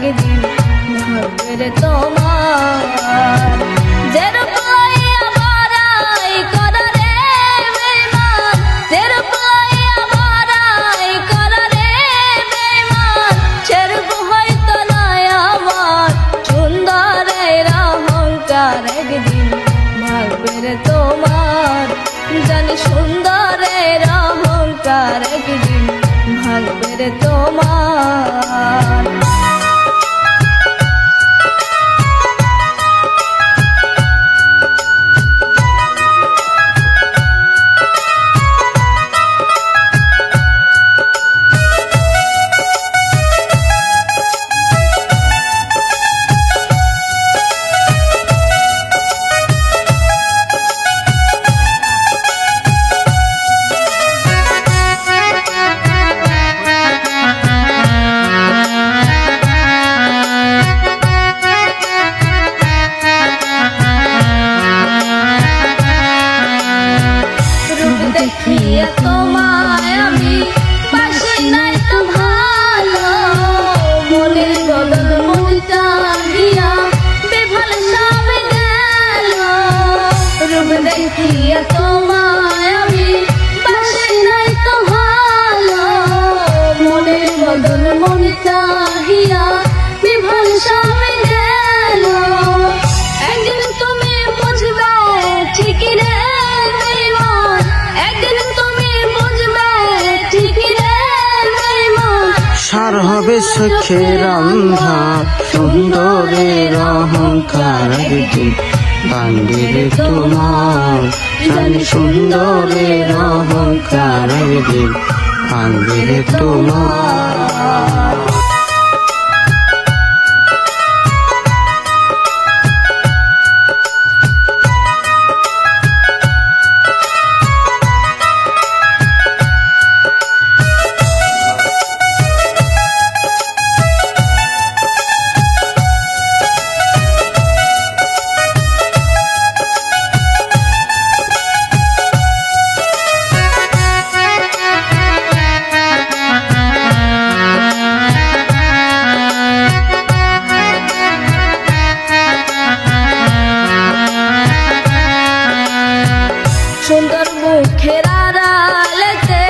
একদিন ভাববে রে তোমার। যেরূপ লইয়া বড়াই করা রে বেঈমান, যেরূপ লইয়া বড়াই করা রে বেঈমান, সেরূপ হয়তো নয় আমার সুন্দরের অহংকার। একদিন ভাববে রে তোমার, জানি সুন্দরের অহংকার একদিন ভাগবে রে তোমার। দেখিয়া তোমায় আমি বাসি নাই তো ভালো, মনের বদল মন চাহিয়া বেভাল সবে গেল। রূপ দেখিয়া তোমায় আমি বাসি নাই তো ভালো, মনের বদল মন চাহিয়া বেভাল সবে গেল। একদিন তুমি বুঝবে ঠিকই রে বেঈমান, একদিন তুমি বুঝবে ঠিকই রে বেঈমান। সার হবে চোখের অন্ধা সুন্দরের অহংকার একদিন ভাঙবে রে তোমার। জানি সুন্দরের অহংকার একদিন ভাঙবে রে তোমার। সুন্দর মুখের আড়ালেতে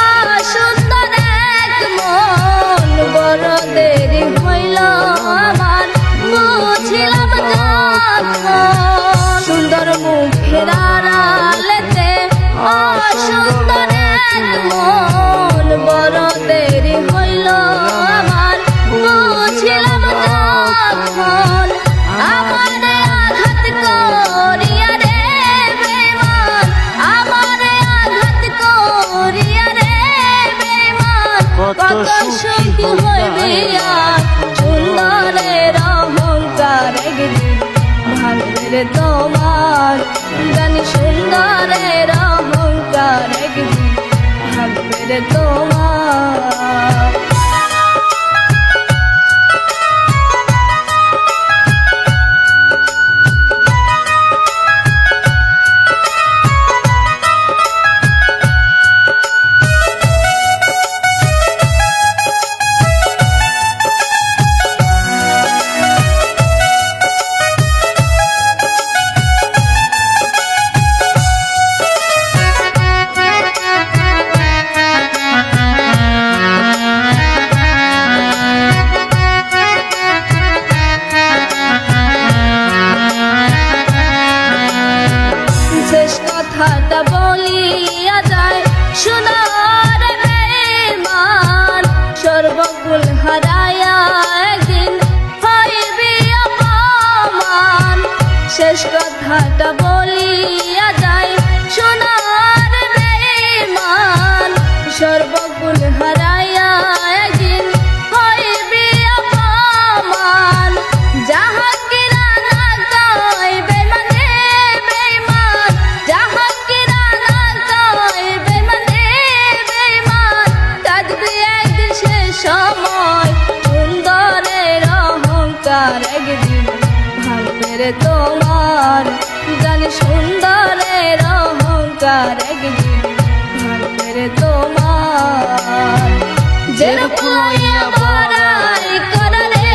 অসুন্দর এক মন, বড় দেরি হইল আমার বুঝিলাম যখন। সুন্দর মুখের আড়ালেতে অসুন্দর এক মন, বড় দেরি হইল আমার বুঝিলাম যখন। আমারে আঘাত করিয়া রে বেঈমান, আমারে আঘাত করিয়া রে বেঈমান, কত সুখী হইবে আর সুন্দরের অহংকার একদিন ভাঙবে রে তোমার। জানি সুন্দরের অহংকার একদিন ভাঙবে রে তোমার। শেষ কথাটা বলিয়া যায় সোনার বেঈমান, সর্বকুল হারাইয়া একদিন হইবি অপমান। শেষ কথাটা বলিয়া যায় সোনার বেঈমান, সর্বকুল হারাইয়া একদিন হইবি অপমান। জাহাঙ্গীরা না কয় বেঈমান রে বেঈমান, জাহাঙ্গীরা না কয় বেঈমান রে বেঈমান, কাঁদবি একদিন সে সময় সুন্দরের অহংকার একদিন ভাঙবে রে তোমার। জানি সুন্দরের অহংকার একদিন ভাঙবে রে তোমার। যেরূপ লইয়া বড়াই করা রে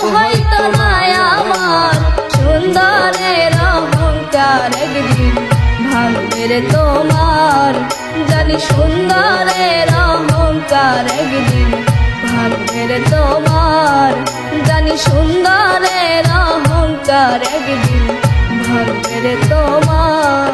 হয়তো নয় আমার সুন্দরের অহংকার একদিন ভাঙবে রে তোমার জানি সুন্দরের অহংকার একদিন ভাঙবে রে তোমার জানি সুন্দরের অহংকার একদিন ভাঙবে রে তোমার